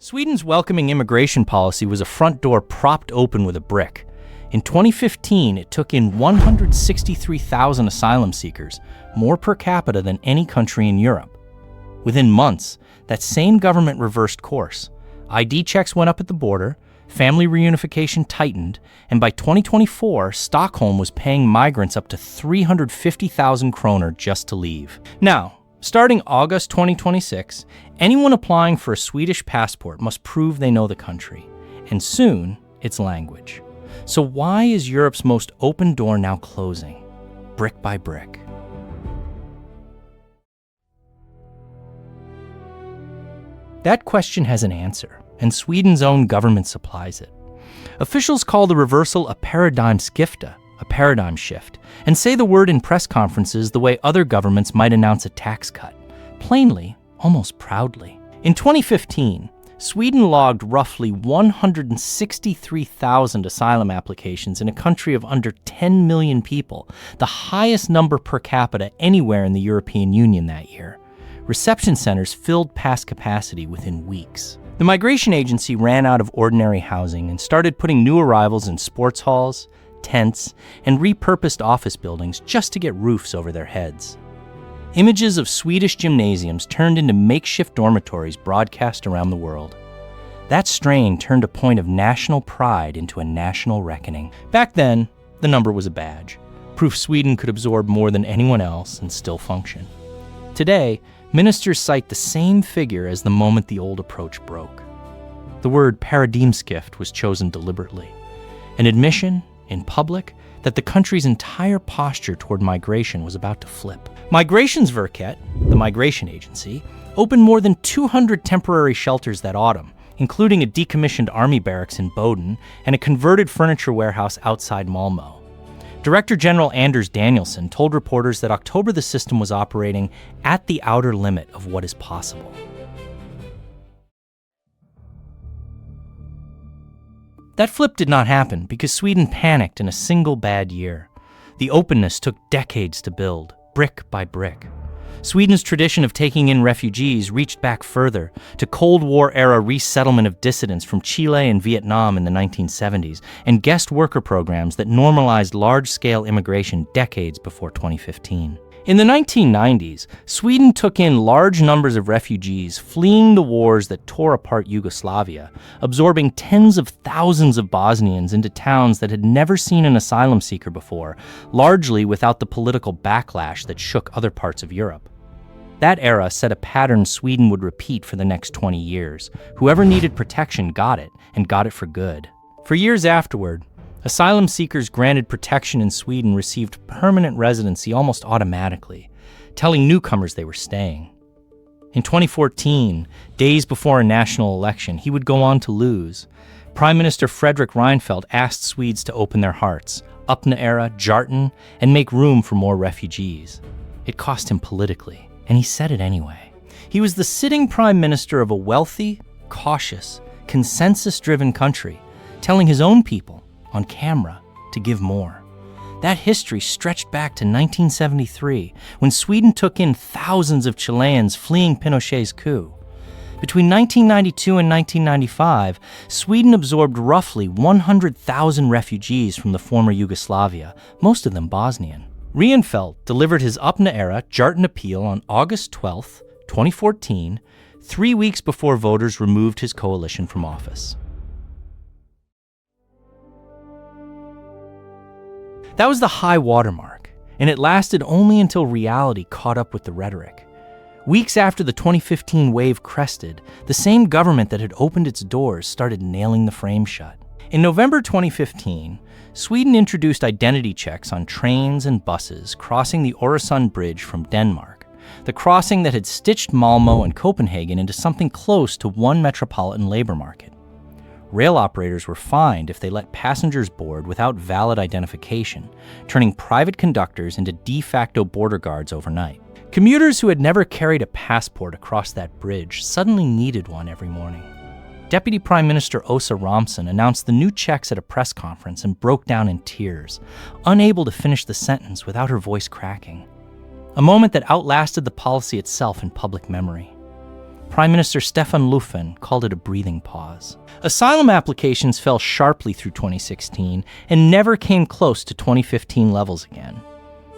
Sweden's welcoming immigration policy was a front door propped open with a brick. In 2015, it took in 163,000 asylum seekers, more per capita than any country in Europe. Within months, that same government reversed course. ID checks went up at the border, family reunification tightened, and by 2024, Stockholm was paying migrants up to 350,000 kroner just to leave. Now, starting August 2026, anyone applying for a Swedish passport must prove they know the country, and soon, its language. So why is Europe's most open door now closing, brick by brick? That question has an answer, and Sweden's own government supplies it. Officials call the reversal a paradigmskifte, a paradigm shift, and say the word in press conferences the way other governments might announce a tax cut, plainly, almost proudly. In 2015, Sweden logged roughly 163,000 asylum applications in a country of under 10 million people, the highest number per capita anywhere in the European Union that year. Reception centers filled past capacity within weeks. The migration agency ran out of ordinary housing and started putting new arrivals in sports halls, tents, and repurposed office buildings just to get roofs over their heads. Images of Swedish gymnasiums turned into makeshift dormitories broadcast around the world. That strain turned a point of national pride into a national reckoning. Back then, the number was a badge, proof Sweden could absorb more than anyone else and still function. Today, ministers cite the same figure as the moment the old approach broke. The word paradigmskift was chosen deliberately, an admission, in public, that the country's entire posture toward migration was about to flip. Migrationsverket, the migration agency, opened more than 200 temporary shelters that autumn, including a decommissioned army barracks in Boden and a converted furniture warehouse outside Malmö. Director General Anders Danielsson told reporters that October the system was operating at the outer limit of what is possible. That flip did not happen because Sweden panicked in a single bad year. The openness took decades to build, brick by brick. Sweden's tradition of taking in refugees reached back further to Cold War-era resettlement of dissidents from Chile and Vietnam in the 1970s and guest worker programs that normalized large-scale immigration decades before 2015. In the 1990s, Sweden took in large numbers of refugees fleeing the wars that tore apart Yugoslavia, absorbing tens of thousands of Bosnians into towns that had never seen an asylum seeker before, largely without the political backlash that shook other parts of Europe. That era set a pattern Sweden would repeat for the next 20 years. Whoever needed protection got it, and got it for good. For years afterward, asylum seekers granted protection in Sweden received permanent residency almost automatically, telling newcomers they were staying. In 2014, days before a national election, he would go on to lose. Prime Minister Fredrik Reinfeldt asked Swedes to open their hearts, öppna hjärtan, and make room for more refugees. It cost him politically, and he said it anyway. He was the sitting prime minister of a wealthy, cautious, consensus-driven country, telling his own people, on camera, to give more. That history stretched back to 1973, when Sweden took in thousands of Chileans fleeing Pinochet's coup. Between 1992 and 1995, Sweden absorbed roughly 100,000 refugees from the former Yugoslavia, most of them Bosnian. Reinfeldt delivered his öppna hjärtan appeal on August 12, 2014, 3 weeks before voters removed his coalition from office. That was the high watermark, and it lasted only until reality caught up with the rhetoric. Weeks after the 2015 wave crested, the same government that had opened its doors started nailing the frame shut. In November 2015, Sweden introduced identity checks on trains and buses crossing the Öresund Bridge from Denmark, the crossing that had stitched Malmö and Copenhagen into something close to one metropolitan labor market. Rail operators were fined if they let passengers board without valid identification, turning private conductors into de facto border guards overnight. Commuters who had never carried a passport across that bridge suddenly needed one every morning. Deputy Prime Minister Åsa Romson announced the new checks at a press conference and broke down in tears, unable to finish the sentence without her voice cracking. A moment that outlasted the policy itself in public memory. Prime Minister Stefan Löfven called it a breathing pause. Asylum applications fell sharply through 2016 and never came close to 2015 levels again.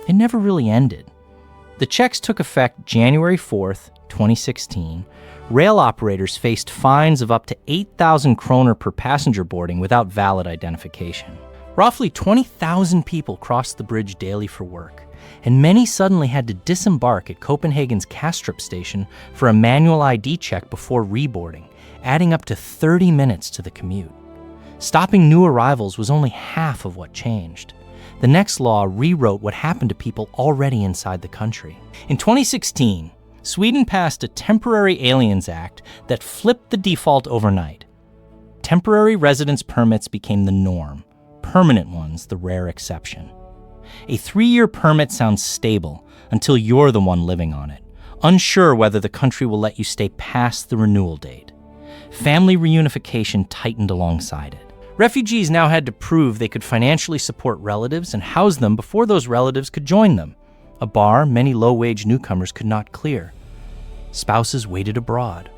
It never really ended. The checks took effect January 4th, 2016. Rail operators faced fines of up to 8,000 kroner per passenger boarding without valid identification. Roughly 20,000 people crossed the bridge daily for work, and many suddenly had to disembark at Copenhagen's Kastrup station for a manual ID check before reboarding, adding up to 30 minutes to the commute. Stopping new arrivals was only half of what changed. The next law rewrote what happened to people already inside the country. In 2016, Sweden passed a Temporary Aliens Act that flipped the default overnight. Temporary residence permits became the norm, permanent ones the rare exception. A 3-year permit sounds stable until you're the one living on it, unsure whether the country will let you stay past the renewal date. Family reunification tightened alongside it. Refugees now had to prove they could financially support relatives and house them before those relatives could join them, a bar many low-wage newcomers could not clear. Spouses waited abroad.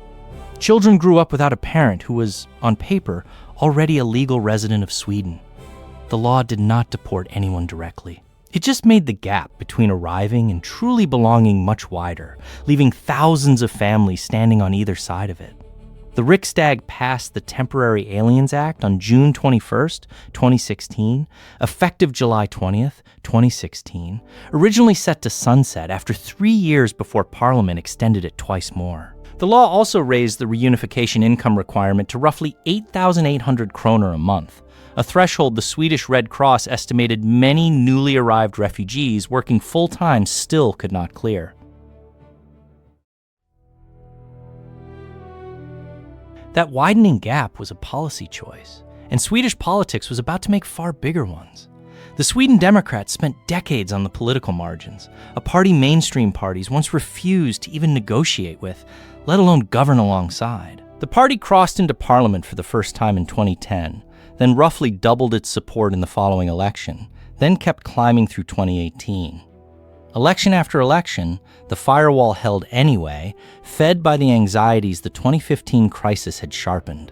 Children grew up without a parent who was, on paper, already a legal resident of Sweden. The law did not deport anyone directly. It just made the gap between arriving and truly belonging much wider, leaving thousands of families standing on either side of it. The Riksdag passed the Temporary Aliens Act on June 21st, 2016, effective July 20th, 2016, originally set to sunset after 3 years before Parliament extended it twice more. The law also raised the reunification income requirement to roughly 8,800 kroner a month, a threshold the Swedish Red Cross estimated many newly arrived refugees working full-time still could not clear. That widening gap was a policy choice, and Swedish politics was about to make far bigger ones. The Sweden Democrats spent decades on the political margins, a party mainstream parties once refused to even negotiate with, let alone govern alongside. The party crossed into parliament for the first time in 2010, then roughly doubled its support in the following election, then kept climbing through 2018. Election after election, the firewall held anyway, fed by the anxieties the 2015 crisis had sharpened.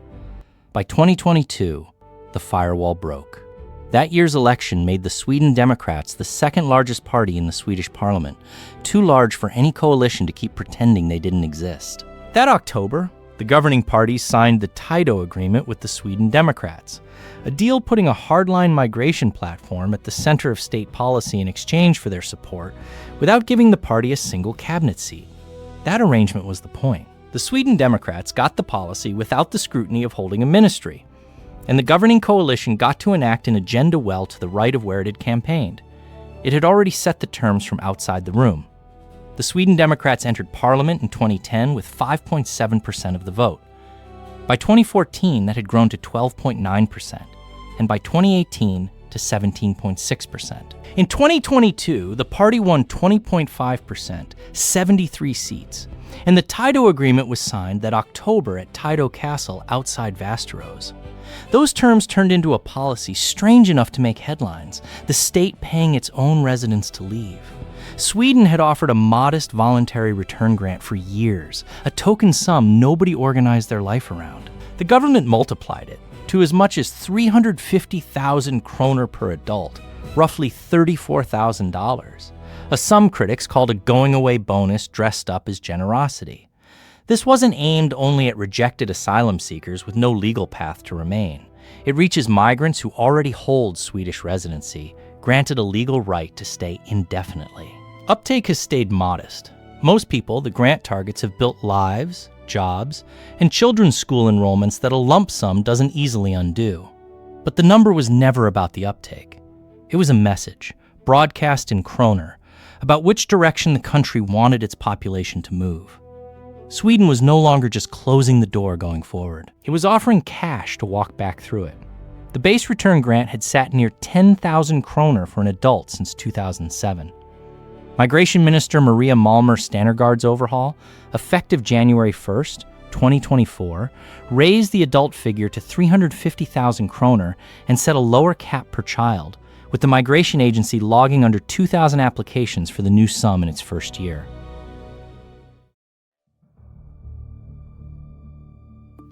By 2022, the firewall broke. That year's election made the Sweden Democrats the second largest party in the Swedish parliament, too large for any coalition to keep pretending they didn't exist. That October, the governing parties signed the Tidö Agreement with the Sweden Democrats, a deal putting a hardline migration platform at the center of state policy in exchange for their support, without giving the party a single cabinet seat. That arrangement was the point. The Sweden Democrats got the policy without the scrutiny of holding a ministry, and the governing coalition got to enact an agenda well to the right of where it had campaigned. It had already set the terms from outside the room. The Sweden Democrats entered parliament in 2010 with 5.7% of the vote. By 2014, that had grown to 12.9%, and by 2018 to 17.6%. In 2022, the party won 20.5%, 73 seats, and the Tidö Agreement was signed that October at Tidö Castle outside Västerås. Those terms turned into a policy strange enough to make headlines, the state paying its own residents to leave. Sweden had offered a modest voluntary return grant for years, a token sum nobody organized their life around. The government multiplied it to as much as 350,000 kroner per adult, roughly $34,000, a sum critics called a going-away bonus dressed up as generosity. This wasn't aimed only at rejected asylum seekers with no legal path to remain. It reaches migrants who already hold Swedish residency, granted a legal right to stay indefinitely. Uptake has stayed modest. Most people the grant targets have built lives, jobs, and children's school enrollments that a lump sum doesn't easily undo. But the number was never about the uptake. It was a message, broadcast in kroner, about which direction the country wanted its population to move. Sweden was no longer just closing the door going forward. It was offering cash to walk back through it. The base return grant had sat near 10,000 kroner for an adult since 2007. Migration Minister Maria Malmer Stannergaard's overhaul, effective January 1st, 2024, raised the adult figure to 350,000 kroner and set a lower cap per child, with the migration agency logging under 2,000 applications for the new sum in its first year.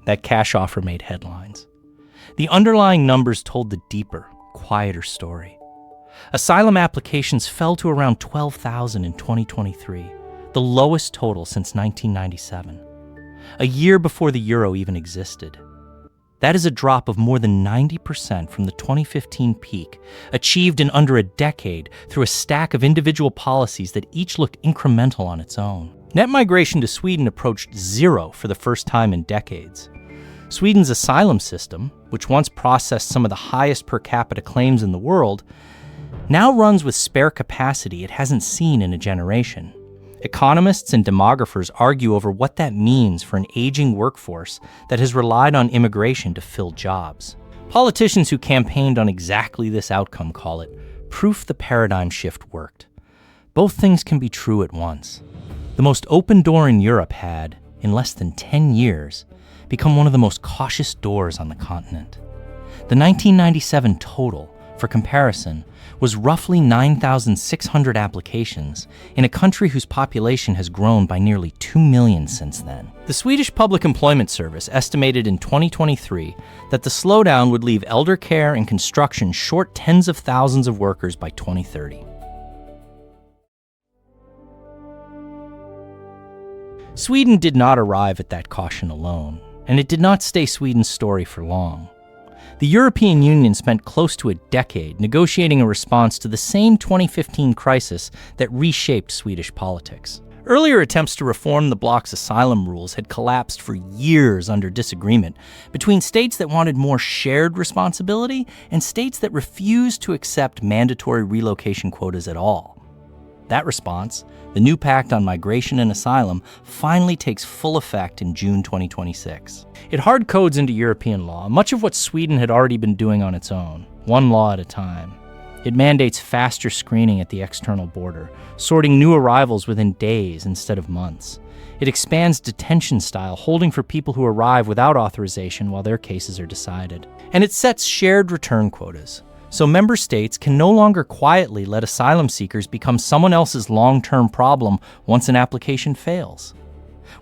that cash offer made headlines. The underlying numbers told the deeper, quieter story. Asylum applications fell to around 12,000 in 2023, the lowest total since 1997, a year before the euro even existed. That is a drop of more than 90% from the 2015 peak, achieved in under a decade through a stack of individual policies that each looked incremental on its own. Net migration to Sweden approached zero for the first time in decades. Sweden's asylum system, which once processed some of the highest per capita claims in the world, now runs with spare capacity it hasn't seen in a generation. Economists and demographers argue over what that means for an aging workforce that has relied on immigration to fill jobs. Politicians who campaigned on exactly this outcome call it proof the paradigm shift worked. Both things can be true at once. The most open door in Europe had, in less than 10 years, become one of the most cautious doors on the continent. The 1997 total, for comparison, was roughly 9,600 applications in a country whose population has grown by nearly 2 million since then. The Swedish Public Employment Service estimated in 2023 that the slowdown would leave elder care and construction short tens of thousands of workers by 2030. Sweden did not arrive at that caution alone, and it did not stay Sweden's story for long. The European Union spent close to a decade negotiating a response to the same 2015 crisis that reshaped Swedish politics. Earlier attempts to reform the bloc's asylum rules had collapsed for years under disagreement between states that wanted more shared responsibility and states that refused to accept mandatory relocation quotas at all. That response, the new Pact on Migration and Asylum, finally takes full effect in June 2026. It hard codes into European law much of what Sweden had already been doing on its own, one law at a time. It mandates faster screening at the external border, sorting new arrivals within days instead of months. It expands detention style, holding for people who arrive without authorization while their cases are decided. And it sets shared return quotas, so member states can no longer quietly let asylum seekers become someone else's long-term problem once an application fails.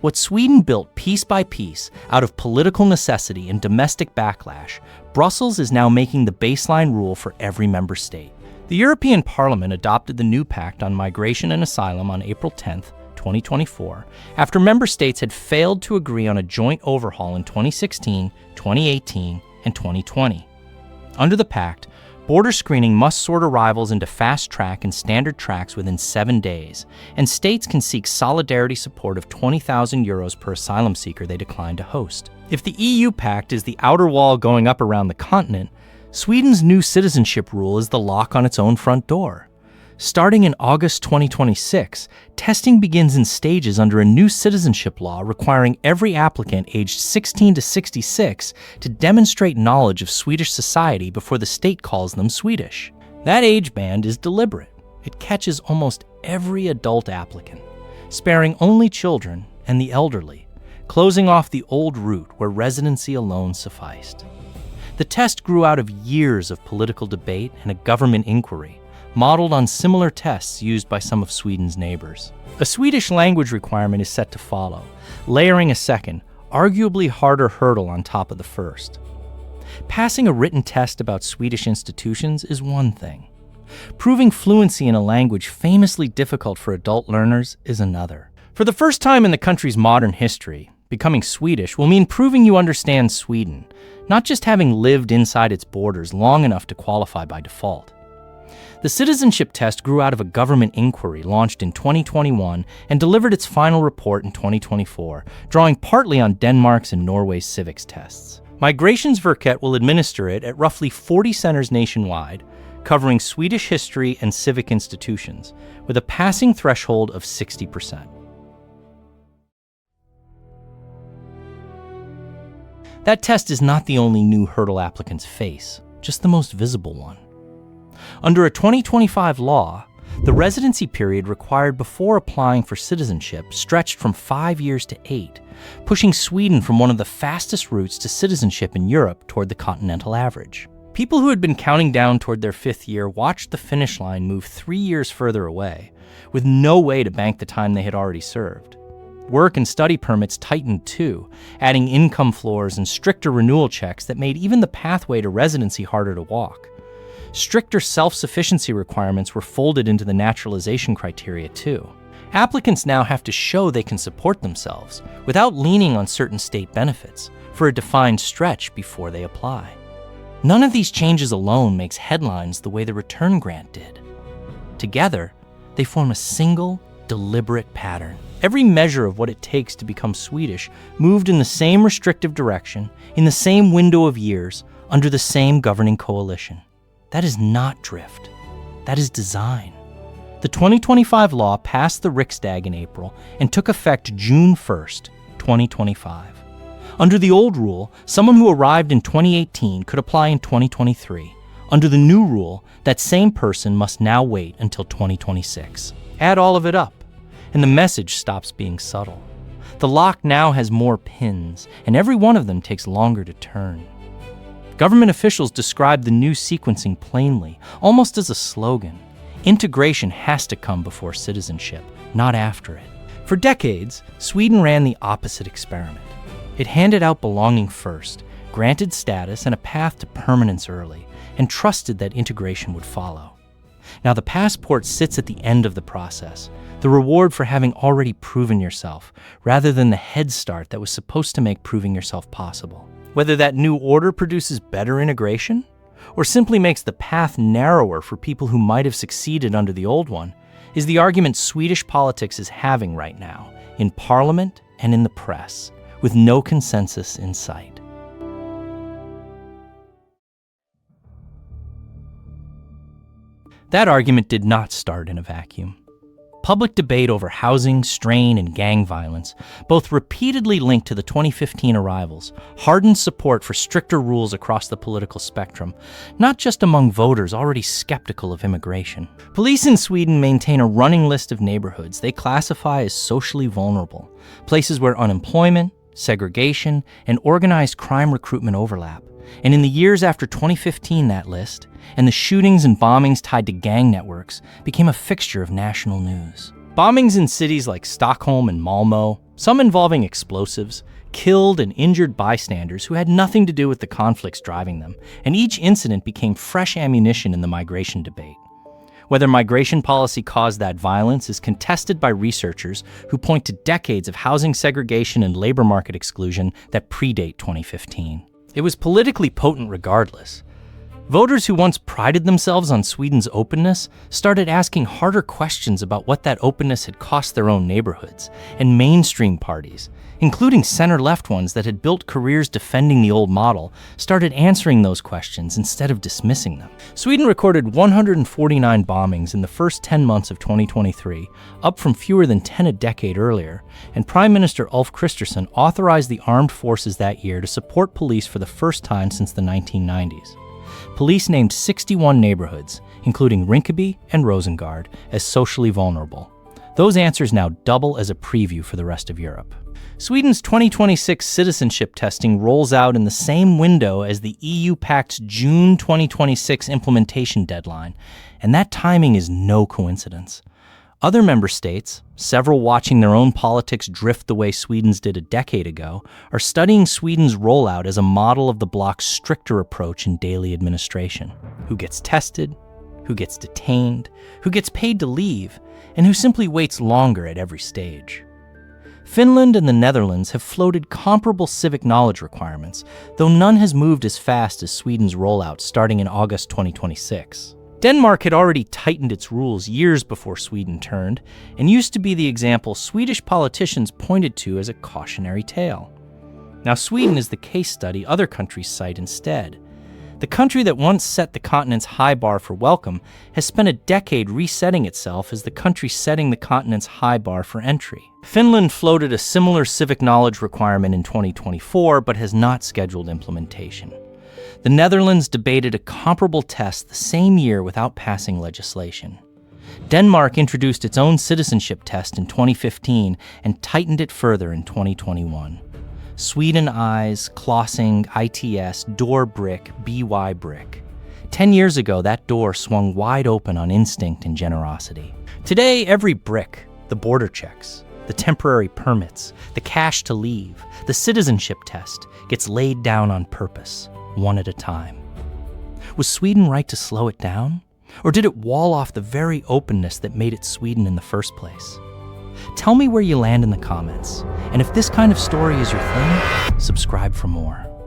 What Sweden built piece by piece out of political necessity and domestic backlash, Brussels is now making the baseline rule for every member state. The European Parliament adopted the new Pact on Migration and Asylum on April 10, 2024, after member states had failed to agree on a joint overhaul in 2016, 2018, and 2020. Under the Pact, border screening must sort arrivals into fast track and standard tracks within 7 days, and states can seek solidarity support of €20,000 per asylum seeker they decline to host. If the EU Pact is the outer wall going up around the continent, Sweden's new citizenship rule is the lock on its own front door. Starting in August 2026, testing begins in stages under a new citizenship law requiring every applicant aged 16 to 66 to demonstrate knowledge of Swedish society before the state calls them Swedish. That age band is deliberate. It catches almost every adult applicant, sparing only children and the elderly, closing off the old route where residency alone sufficed. The test grew out of years of political debate and a government inquiry, modeled on similar tests used by some of Sweden's neighbors. A Swedish language requirement is set to follow, layering a second, arguably harder hurdle on top of the first. Passing a written test about Swedish institutions is one thing. Proving fluency in a language famously difficult for adult learners is another. For the first time in the country's modern history, becoming Swedish will mean proving you understand Sweden, not just having lived inside its borders long enough to qualify by default. The citizenship test grew out of a government inquiry launched in 2021 and delivered its final report in 2024, drawing partly on Denmark's and Norway's civics tests. Migrationsverket will administer it at roughly 40 centers nationwide, covering Swedish history and civic institutions, with a passing threshold of 60%. That test is not the only new hurdle applicants face, just the most visible one. Under a 2025 law, the residency period required before applying for citizenship stretched from 5 years to 8, pushing Sweden from one of the fastest routes to citizenship in Europe toward the continental average. People who had been counting down toward their 5th year watched the finish line move 3 years further away, with no way to bank the time they had already served. Work and study permits tightened too, adding income floors and stricter renewal checks that made even the pathway to residency harder to walk. Stricter self-sufficiency requirements were folded into the naturalization criteria too. Applicants now have to show they can support themselves without leaning on certain state benefits for a defined stretch before they apply. None of these changes alone makes headlines the way the return grant did. Together, they form a single, deliberate pattern. Every measure of what it takes to become Swedish moved in the same restrictive direction, in the same window of years, under the same governing coalition. That is not drift. That is design. The 2025 law passed the Riksdag in April and took effect June 1st, 2025. Under the old rule, someone who arrived in 2018 could apply in 2023. Under the new rule, that same person must now wait until 2026. Add all of it up, and the message stops being subtle. The lock now has more pins, and every one of them takes longer to turn. Government officials describe the new sequencing plainly, almost as a slogan. Integration has to come before citizenship, not after it. For decades, Sweden ran the opposite experiment. It handed out belonging first, granted status and a path to permanence early, and trusted that integration would follow. Now the passport sits at the end of the process, the reward for having already proven yourself, rather than the head start that was supposed to make proving yourself possible. Whether that new order produces better integration, or simply makes the path narrower for people who might have succeeded under the old one, is the argument Swedish politics is having right now, in parliament and in the press, with no consensus in sight. That argument did not start in a vacuum. Public debate over housing, strain, and gang violence, both repeatedly linked to the 2015 arrivals, hardened support for stricter rules across the political spectrum, not just among voters already skeptical of immigration. Police in Sweden maintain a running list of neighborhoods they classify as socially vulnerable, places where unemployment, segregation, and organized crime recruitment overlap. And in the years after 2015, that list, and the shootings and bombings tied to gang networks, became a fixture of national news. Bombings in cities like Stockholm and Malmö, some involving explosives, killed and injured bystanders who had nothing to do with the conflicts driving them, and each incident became fresh ammunition in the migration debate. Whether migration policy caused that violence is contested by researchers who point to decades of housing segregation and labor market exclusion that predate 2015. It was politically potent regardless. Voters who once prided themselves on Sweden's openness started asking harder questions about what that openness had cost their own neighborhoods, and mainstream parties, including center-left ones that had built careers defending the old model, started answering those questions instead of dismissing them. Sweden recorded 149 bombings in the first 10 months of 2023, up from fewer than 10 a decade earlier, and Prime Minister Ulf Kristersson authorized the armed forces that year to support police for the first time since the 1990s. Police named 61 neighborhoods, including Rinkeby and Rosengård, as socially vulnerable. Those answers now double as a preview for the rest of Europe. Sweden's 2026 citizenship testing rolls out in the same window as the EU Pact's June 2026 implementation deadline, and that timing is no coincidence. Other member states, several watching their own politics drift the way Sweden's did a decade ago, are studying Sweden's rollout as a model of the bloc's stricter approach in daily administration. Who gets tested, who gets detained, who gets paid to leave, and who simply waits longer at every stage. Finland and the Netherlands have floated comparable civic knowledge requirements, though none has moved as fast as Sweden's rollout starting in August 2026. Denmark had already tightened its rules years before Sweden turned, and used to be the example Swedish politicians pointed to as a cautionary tale. Now Sweden is the case study other countries cite instead. The country that once set the continent's high bar for welcome has spent a decade resetting itself as the country setting the continent's high bar for entry. Finland floated a similar civic knowledge requirement in 2024, but has not scheduled implementation. The Netherlands debated a comparable test the same year without passing legislation. Denmark introduced its own citizenship test in 2015 and tightened it further in 2021. Sweden eyes, Klossing, ITS, door brick, BY brick. 10 years ago, that door swung wide open on instinct and generosity. Today, every brick, the border checks, the temporary permits, the cash to leave, the citizenship test gets laid down on purpose, one at a time. Was Sweden right to slow it down? Or did it wall off the very openness that made it Sweden in the first place? Tell me where you land in the comments. And if this kind of story is your thing, subscribe for more.